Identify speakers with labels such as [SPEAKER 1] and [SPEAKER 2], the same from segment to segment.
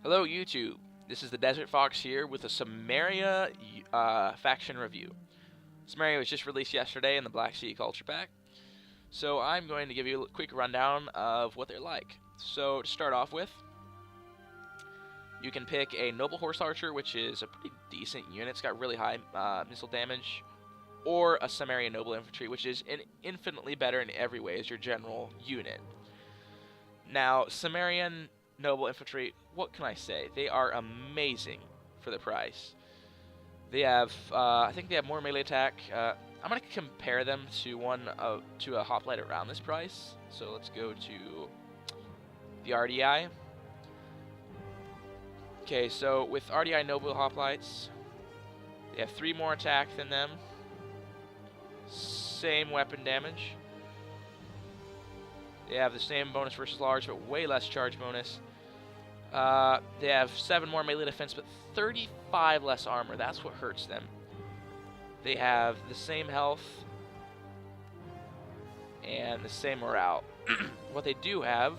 [SPEAKER 1] Hello YouTube, this is the Desert Fox here with a Cimmeria faction review. Cimmeria was just released yesterday in the Black Sea Culture Pack, so I'm going to give you a quick rundown of what they're like. So to start off with, you can pick a Noble Horse Archer, which is a pretty decent unit. It's got really high missile damage, or a Cimmeria Noble Infantry, which is infinitely better in every way as your general unit. Now, Cimmerian Noble Infantry, what can I say? They are amazing for the price. They have, I think they have more melee attack. I'm going to compare them to to a hoplite around this price. So let's go to the RDI. Okay, so with RDI Noble Hoplites, they have 3 more attack than them. Same weapon damage. They have the same bonus versus large, but way less charge bonus. They have 7 more melee defense, but 35 less armor. That's what hurts them. They have the same health and the same morale. What they do have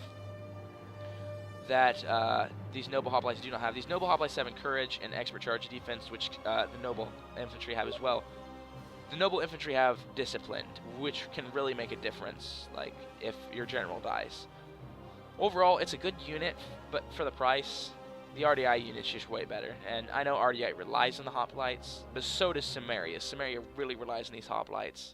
[SPEAKER 1] that these Noble Hoplites do not have. These Noble Hoplites have Courage and Expert Charge Defense, which the Noble Infantry have as well. The Noble Infantry have Disciplined, which can really make a difference, like if your general dies. Overall, it's a good unit, but for the price, the RDI unit's just way better. And I know RDI relies on the hoplites, but so does Cimmeria. Cimmeria really relies on these hoplites.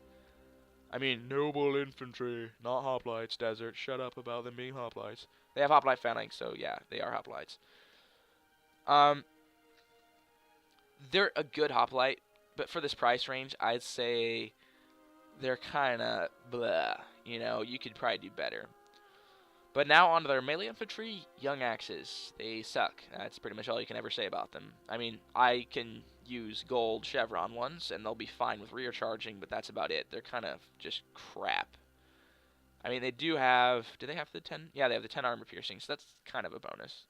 [SPEAKER 1] I mean, Noble Infantry, not hoplites, Desert. Shut up about them being hoplites. They have hoplite phalanx, so yeah, they are hoplites. They're a good hoplite, but for this price range, I'd say they're kind of blah. You know, you could probably do better. But now onto their melee infantry, Young Axes. They suck. That's pretty much all you can ever say about them. I mean, I can use gold chevron ones, and they'll be fine with rear charging, but that's about it. They're kind of just crap. I mean, they do have... Do they have the 10? Yeah, they have the 10 armor piercing, so that's kind of a bonus.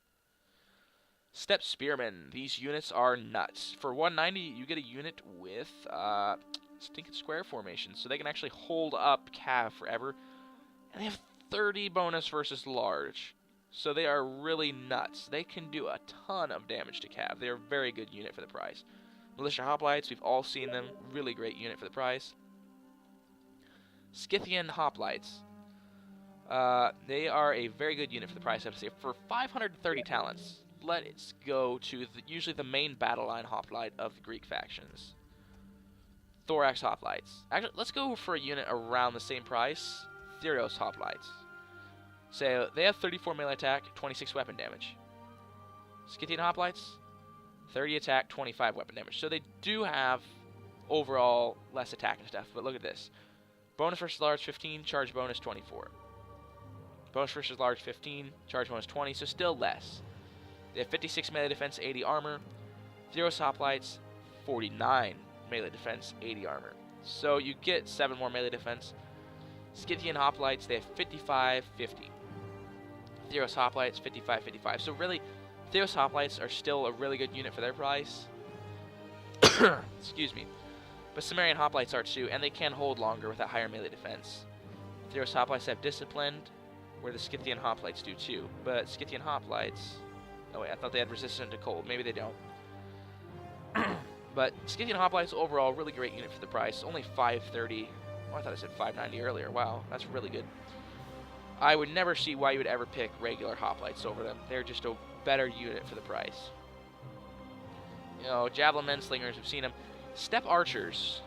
[SPEAKER 1] Step Spearmen. These units are nuts. For 190, you get a unit with stinking square formation, so they can actually hold up cav forever. And they have 30 bonus versus large, so they are really nuts. They can do a ton of damage to cav. They're a very good unit for the price. Militia Hoplites, we've all seen them. Really great unit for the price. Scythian Hoplites. They are a very good unit for the price, I have to say. For 530 talents, let's go to usually the main battle line hoplite of the Greek factions. Thorax Hoplites. Actually, let's go for a unit around the same price. Theros Hoplites. So they have 34 melee attack, 26 weapon damage. Scythian Hoplites, 30 attack, 25 weapon damage. So they do have overall less attack and stuff, but look at this. Bonus versus large 15, charge bonus 24. Bonus versus large 15, charge bonus 20, so still less. They have 56 melee defense, 80 armor. Theros Hoplites, 49 melee defense, 80 armor. So you get 7 more melee defense. Scythian Hoplites, they have 55, 50. Theros Hoplites, 55, 55. So really, Theros Hoplites are still a really good unit for their price. Excuse me. But Cimmerian Hoplites are too, and they can hold longer with a higher melee defense. Theros Hoplites have Disciplined, where the Scythian Hoplites do too. But Scythian Hoplites... Oh wait, I thought they had Resistant to Cold. Maybe they don't. But Scythian Hoplites overall, really great unit for the price. Only 530. Oh, I thought I said 590 earlier. Wow, that's really good. I would never see why you would ever pick regular hoplites over them. They're just a better unit for the price. You know, Javelin Men Slingers, we've seen them. Step Archers.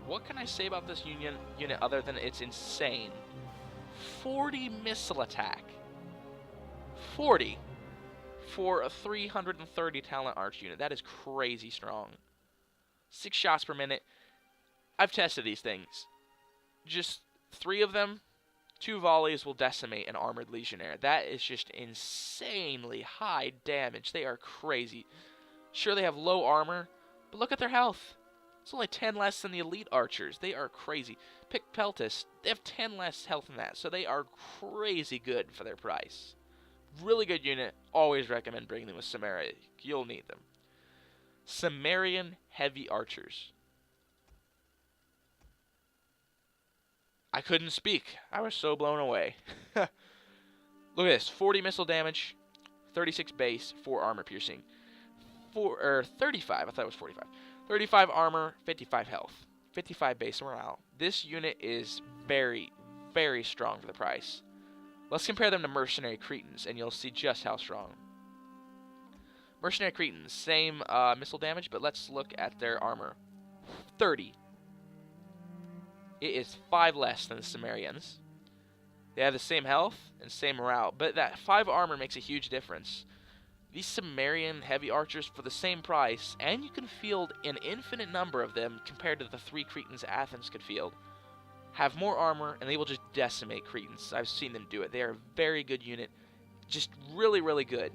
[SPEAKER 1] What can I say about this unit other than it's insane? 40 missile attack. 40 for a 330 talent arch unit. That is crazy strong. 6 shots per minute. I've tested these things. Just 3 of them, 2 volleys will decimate an armored legionnaire. That is just insanely high damage. They are crazy. Sure, they have low armor, but look at their health. It's only 10 less than the elite archers. They are crazy. Pick Peltis. They have 10 less health than that, so they are crazy good for their price. Really good unit. Always recommend bringing them with Cimmeria. You'll need them. Cimmerian Heavy Archers. I couldn't speak. I was so blown away. Look at this. 40 missile damage, 36 base, 4 armor piercing. 35, I thought it was 45. 35 armor, 55 health. 55 base morale. This unit is very, very strong for the price. Let's compare them to Mercenary Cretans, and you'll see just how strong. Mercenary Cretans, same missile damage, but let's look at their armor. 30. It is 5 less than the Cimmerians. They have the same health and same morale, but that 5 armor makes a huge difference. These Cimmerian heavy archers for the same price, and you can field an infinite number of them compared to the 3 Cretans Athens could field, have more armor, and they will just decimate Cretans. I've seen them do it. They are a very good unit. Just really, really good.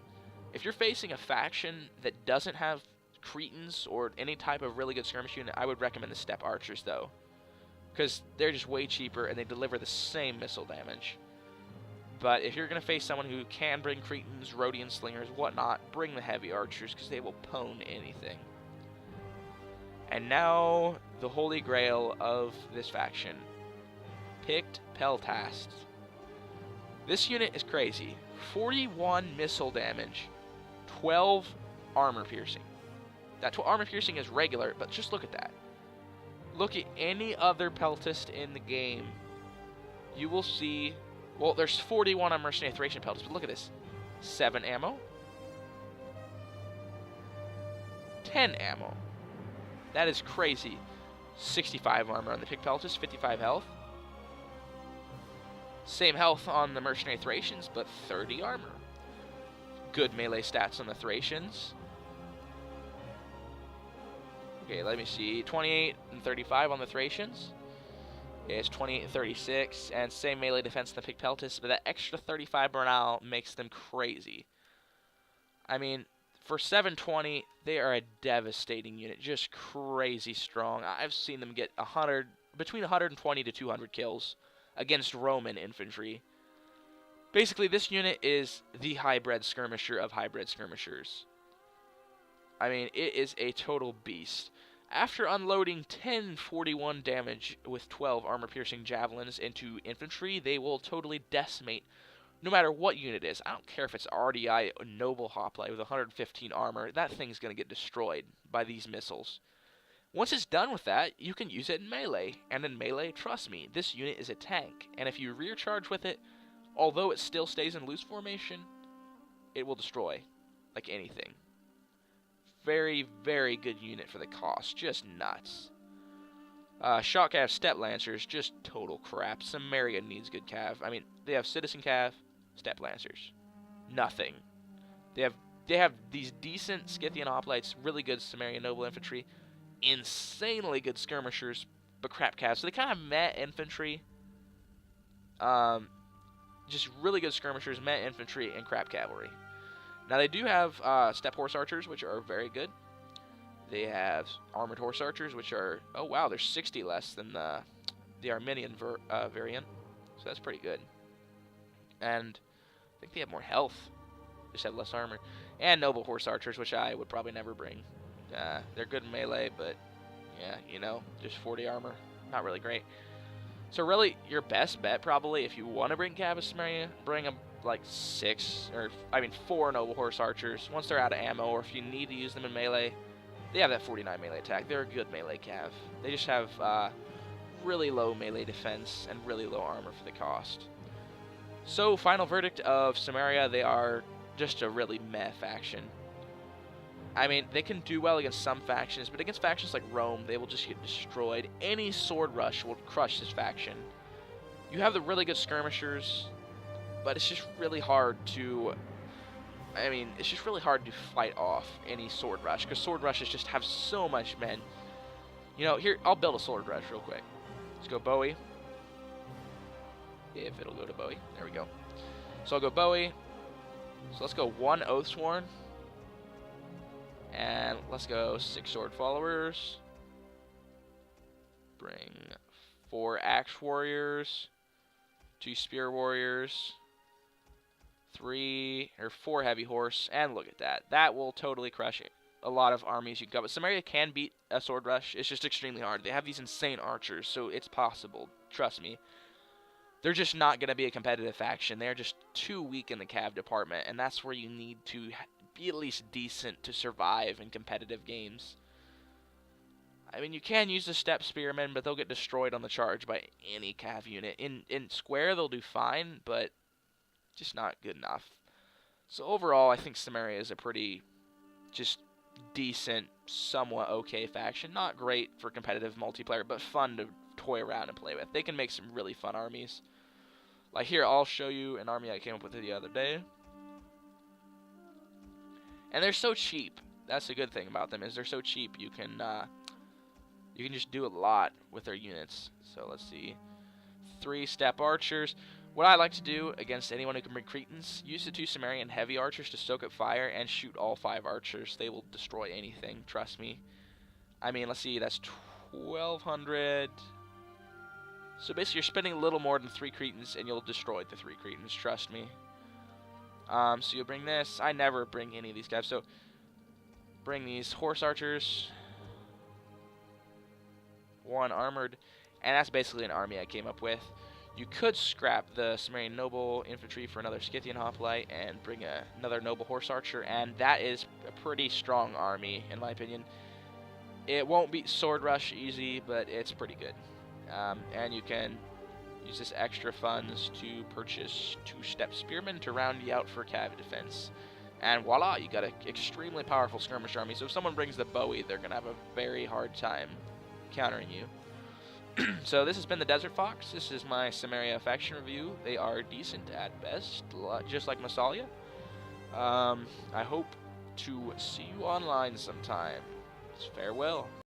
[SPEAKER 1] If you're facing a faction that doesn't have Cretans or any type of really good skirmish unit, I would recommend the Steppe Archers, though, because they're just way cheaper, and they deliver the same missile damage. But if you're going to face someone who can bring Cretans, Rhodian Slingers, whatnot, bring the Heavy Archers, because they will pwn anything. And now, the holy grail of this faction. Picked Peltasts. This unit is crazy. 41 missile damage, 12 armor piercing. That armor piercing is regular, but just look at that. Look at any other Peltast in the game. You will see... Well, there's 41 on Mercenary Thracian Peltasts, but look at this. 7 ammo. 10 ammo. That is crazy. 65 armor on the Picked Peltasts, 55 health. Same health on the Mercenary Thracians, but 30 armor. Good melee stats on the Thracians. Okay, let me see. 28 and 35 on the Thracians. It's 28 and 36, and same melee defense in the Picked Peltasts, but that extra 35 morale makes them crazy. I mean, for 720, they are a devastating unit, just crazy strong. I've seen them get between 120 to 200 kills against Roman infantry. Basically, this unit is the hybrid skirmisher of hybrid skirmishers. I mean, it is a total beast. After unloading 1041 damage with 12 armor-piercing javelins into infantry, they will totally decimate no matter what unit it is. I don't care if it's RDI or Noble Hoplite with 115 armor. That thing's going to get destroyed by these missiles. Once it's done with that, you can use it in melee. And in melee, trust me, this unit is a tank. And if you rear charge with it, although it still stays in loose formation, it will destroy like anything. Very, very good unit for the cost. Just nuts. Shot Cav Steppe Lancers, just total crap. Cimmeria needs good Cav. I mean, they have Citizen Cav, Steppe Lancers. Nothing. They have these decent Scythian Hoplites, really good Cimmerian Noble Infantry, insanely good Skirmishers, but crap Cav. So they kind of met infantry. Just really good Skirmishers, met infantry, and crap cavalry. Now, they do have Steppe Horse Archers, which are very good. They have Armored Horse Archers, which are... Oh, wow, they're 60 less than the Armenian variant. So that's pretty good. And I think they have more health. Just have less armor. And Noble Horse Archers, which I would probably never bring. They're good in melee, but, yeah, you know, just 40 armor. Not really great. So, really, your best bet, probably, if you want to bring Cav Cimmeria, bring them like 4 Noble Horse Archers once they're out of ammo, or if you need to use them in melee, they have that 49 melee attack. They're a good melee Cav. They just have really low melee defense and really low armor for the cost. So, final verdict of Cimmeria, they are just a really meh faction. I mean, they can do well against some factions, but against factions like Rome, they will just get destroyed. Any sword rush will crush this faction. You have the really good skirmishers, but it's just really hard to... I mean, it's just really hard to fight off any sword rush, because sword rushes just have so much men. You know, here, I'll build a sword rush real quick. Let's go Bowie. If it'll go to Bowie. There we go. So I'll go Bowie. So let's go 1 Oathsworn. And let's go 6 Sword Followers. Bring 4 Axe Warriors. 2 Spear Warriors. 4 Heavy Horse. And look at that. That will totally crush it. A lot of armies you got. But Cimmeria can beat a Sword Rush. It's just extremely hard. They have these insane archers, so it's possible. Trust me. they're just not going to be a competitive faction. They're just too weak in the cav department, and that's where you need to be at least decent to survive in competitive games. I mean, you can use the step spearmen, but they'll get destroyed on the charge by any cav unit. In square, they'll do fine, but just not good enough. So overall, I think Cimmeria is a pretty just decent, somewhat okay faction. Not great for competitive multiplayer, but fun to toy around and play with. They can make some really fun armies. Like here, I'll show you an army I came up with the other day. And they're so cheap. That's the good thing about them, is they're so cheap. You can just do a lot with their units. So let's see. 3-step archers. What I like to do against anyone who can bring Cretans, use the 2 Cimmerian heavy archers to soak up fire and shoot all 5 archers. They will destroy anything, trust me. I mean, let's see, that's 1,200. So basically you're spending a little more than 3 Cretans and you'll destroy the 3 Cretans, trust me. So you'll bring this. I never bring any of these guys. So bring these horse archers. 1 armored. And that's basically an army I came up with. You could scrap the Cimmerian noble infantry for another Scythian hoplite and bring another noble horse archer. And that is a pretty strong army, in my opinion. It won't beat Sword Rush easy, but it's pretty good. And you can use this extra funds to purchase 2-step spearmen to round you out for cav defense. And voila, you got an extremely powerful skirmish army. So if someone brings the Bowie, they're going to have a very hard time countering you. So this has been the Desert Fox. This is my Cimmeria faction review. They are decent at best, just like Massalia. I hope to see you online sometime. Farewell.